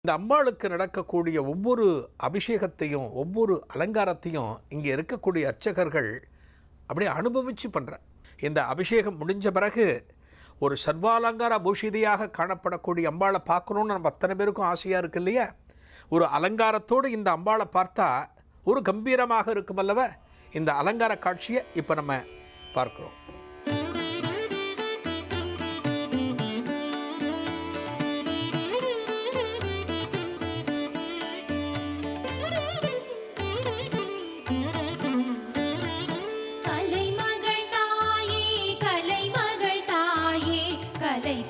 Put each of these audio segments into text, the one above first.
இந்த அம்பாளுக்கு நடக்கக்கூடிய ஒவ்வொரு அபிஷேகத்தையும் ஒவ்வொரு அலங்காரத்தையும் இங்கே இருக்கக்கூடிய அர்ச்சகர்கள் அப்படியே அனுபவித்து பண்ணுற இந்த அபிஷேகம் முடிஞ்ச பிறகு ஒரு சர்வாலங்கார பூஷிதையாக காணப்படக்கூடிய அம்பாளை பார்க்கணுன்னு நம்ம அத்தனை பேருக்கும் ஆசையாக இருக்கு இல்லையா? ஒரு அலங்காரத்தோடு இந்த அம்பாளை பார்த்தா ஒரு கம்பீரமாக இருக்கும் அல்லவா? இந்த அலங்கார காட்சியை இப்போ நம்ம பார்க்குறோம்.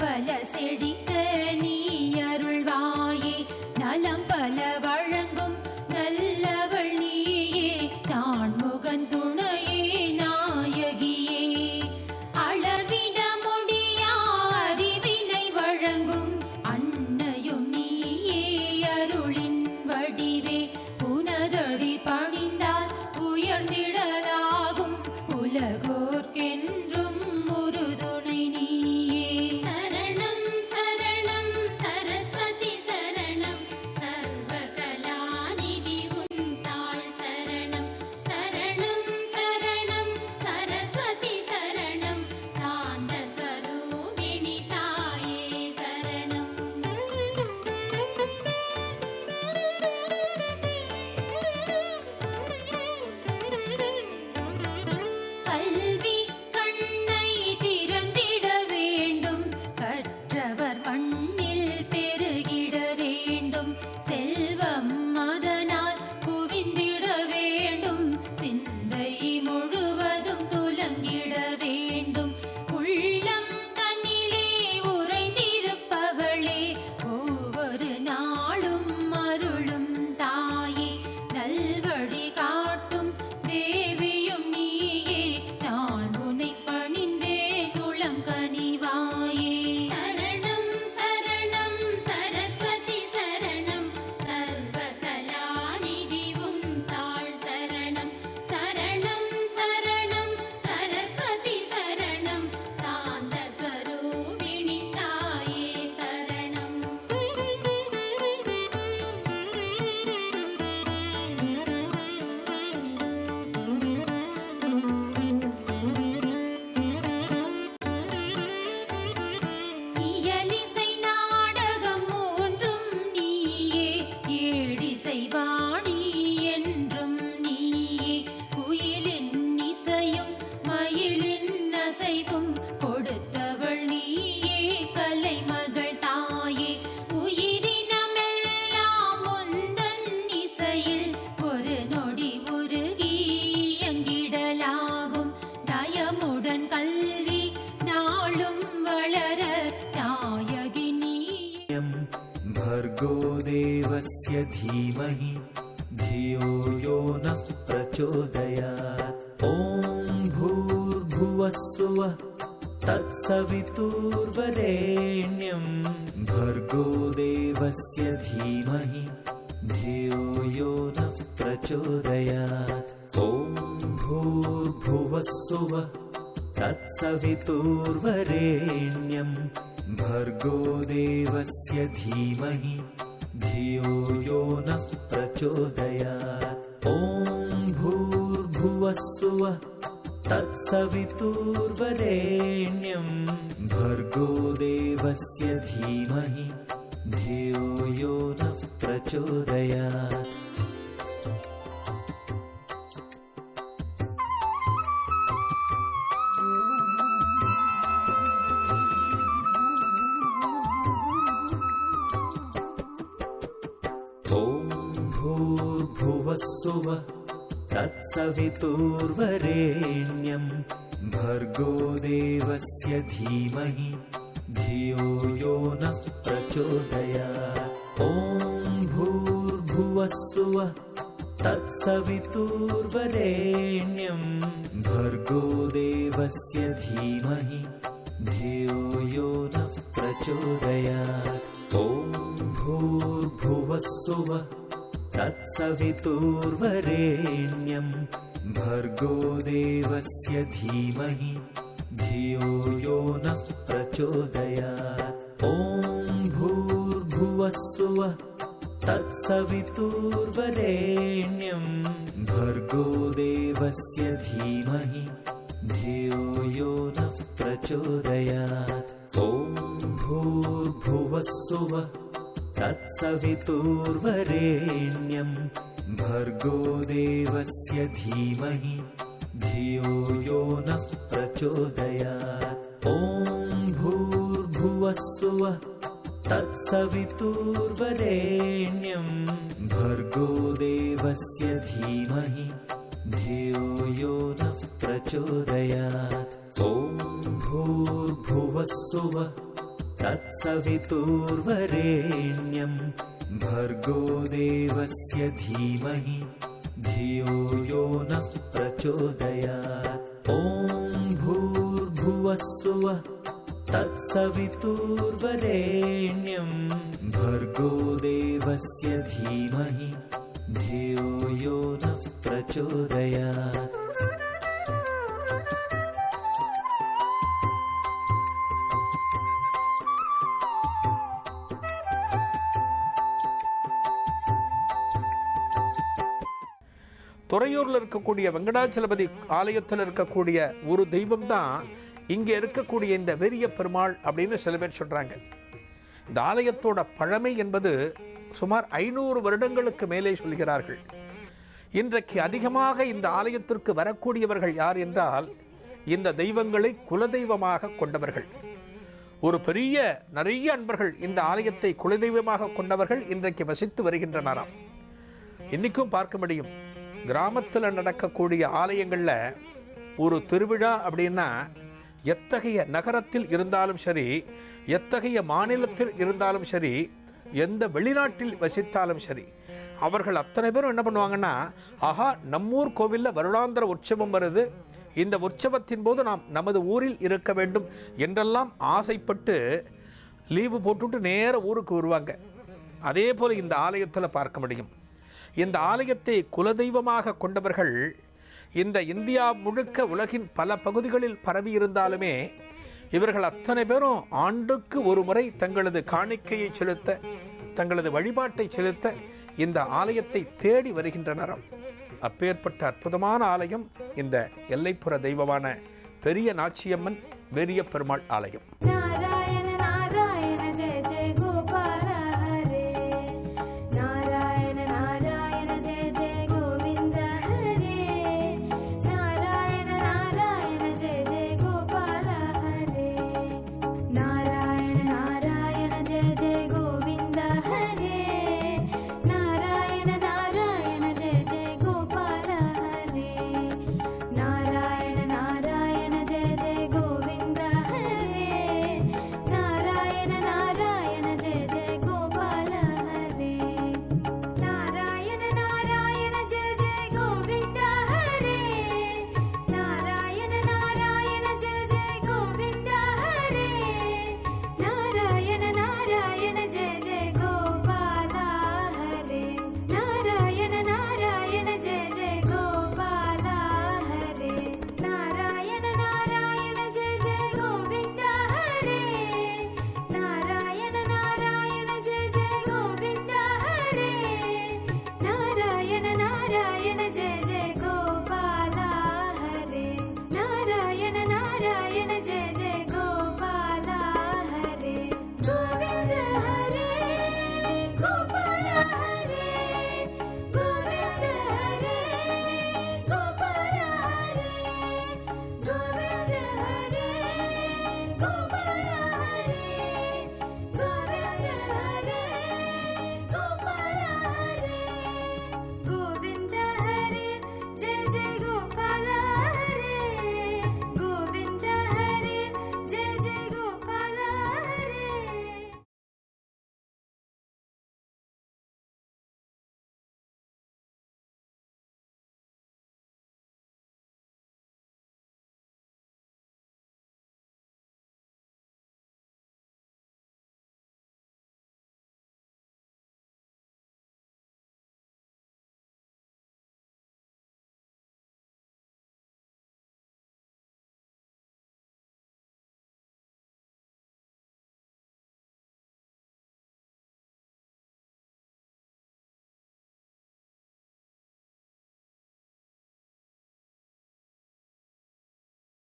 பல செழிக்க நீ அருள்வாயே, நலம் பல வழங்கும் நல்லவள் நீயே, நான் முகன் துணையே நாயகியே, அளவிட முடியா அறிவினை வழங்கும் அன்னையும் நீயே, அருளின் வடிவே உனதடி பணிந்தால் உயர்ந்திடலாகும் உலகோர்க்கென்றும் உறுதுணை நீயே. भर्गो देवस्य धीमहि धियो यो नः प्रचोदयात्। ॐ भूर्भुवस्सुवः तत्सवितुर्वरेण्यं भर्गो देवस्य धीमहि धियो यो नः प्रचोदयात्। ॐ भूर्भुवस्सुवः तत्सवितुर्वरेण्यं भर्गो देवस्य धीमहि धियो यो नः प्रचोदयात्। ॐ भूर्भुवस्सुवः तत्सवितुर्वरेण्यं भर्गो देवस्य धीमहि धियो यो नः प्रचोदयात्। ॐ भूर्भुवस्सुवः तत्सवितुर्वरेण्यं भर्गो देवस्य धीमहि धियो यो नः प्रचोदयात्। ॐ भूर्भुवस्सुवः तत्सवितुर्वरेण्यं भर्गो देवस्य धीमहि धियो यो नः प्रचोदयात्। ॐ भूर्भुवस्सुवः तत्सवितुर्वरेण्यं भर्गो देवस्य धीमहि धियो यो नः प्रचोदयात्। ॐ भूर्भुवस्सुवः भूर्भुवस्सुवः तत्सवितुर्वरेण्यं भर्गो देवस्य धीमहि धियो यो नः प्रचोदयात् ॐ भूर्भुवस्सुवः तत्सवितुर्वरेण्यं भर्गो देवस्य धीमहि धियो यो नः प्रचोदयात् ॐ भूर्भुवस्सुवः तत्सवितुर्वरेण्यं भर्गो देवस्य धीमहि धियो यो नः प्रचोदयात् ॐ भूर्भुवस्सुवः तत्सवितुर्वरेण्यं भर्गो देवस्य धीमहि धियो यो नः प्रचोदयात् ॐ भूर्भुवस्सुवः तत्सवितुर्वरेण्यं भर्गो देवस्य धीमहि धियो यो नः प्रचोदयात् துறையூரில் இருக்கக்கூடிய வெங்கடாச்சலபதி ஆலயத்தில் இருக்கக்கூடிய ஒரு தெய்வம் தான் இங்கே இருக்கக்கூடிய இந்த வெறிய பெருமாள் அப்படின்னு சில பேர் சொல்கிறாங்க. இந்த ஆலயத்தோட பழமை என்பது சுமார் 500 வருடங்களுக்கு மேலே சொல்கிறார்கள். இன்றைக்கு அதிகமாக இந்த ஆலயத்திற்கு வரக்கூடியவர்கள் யார் என்றால் இந்த தெய்வங்களை குலதெய்வமாக கொண்டவர்கள். ஒரு நிறைய அன்பர்கள் இந்த ஆலயத்தை குலதெய்வமாக கொண்டவர்கள் இன்றைக்கு வசித்து வருகின்றனராம். இன்றைக்கும் பார்க்க முடியும். கிராமத்தில் நடக்கக்கூடிய ஆலயங்களில் ஒரு திருவிழா அப்படின்னா எத்தகைய நகரத்தில் இருந்தாலும் சரி, எத்தகைய மாநிலத்தில் இருந்தாலும் சரி, எந்த வெளிநாட்டில் வசித்தாலும் சரி, அவர்கள் அத்தனை பேரும் என்ன பண்ணுவாங்கன்னா, ஆஹா நம்மூர் கோவிலில் வருடாந்திர உற்சவம் வருது, இந்த உற்சவத்தின் போது நாம் நமது ஊரில் இருக்க வேண்டும் என்றெல்லாம் ஆசைப்பட்டு லீவு போட்டுவிட்டு நேர ஊருக்கு வருவாங்க. அதே போல் இந்த ஆலயத்தில் பார்க்க முடியும். இந்த ஆலயத்தை குலதெய்வமாக கொண்டவர்கள் இந்த இந்தியா முழுக்க உலகின் பல பகுதிகளில் பரவி இருந்தாலுமே இவர்கள் அத்தனை பேரும் ஆண்டுக்கு ஒரு முறை தங்களது காணிக்கையை செலுத்த, தங்களது வழிபாட்டை செலுத்த இந்த ஆலயத்தை தேடி வருகின்றனராம். அப்பேற்பட்ட அற்புதமான ஆலயம் இந்த எல்லைப்புற தெய்வமான பெரிய நாச்சியம்மன் வெறிய பெருமாள் ஆலயம்.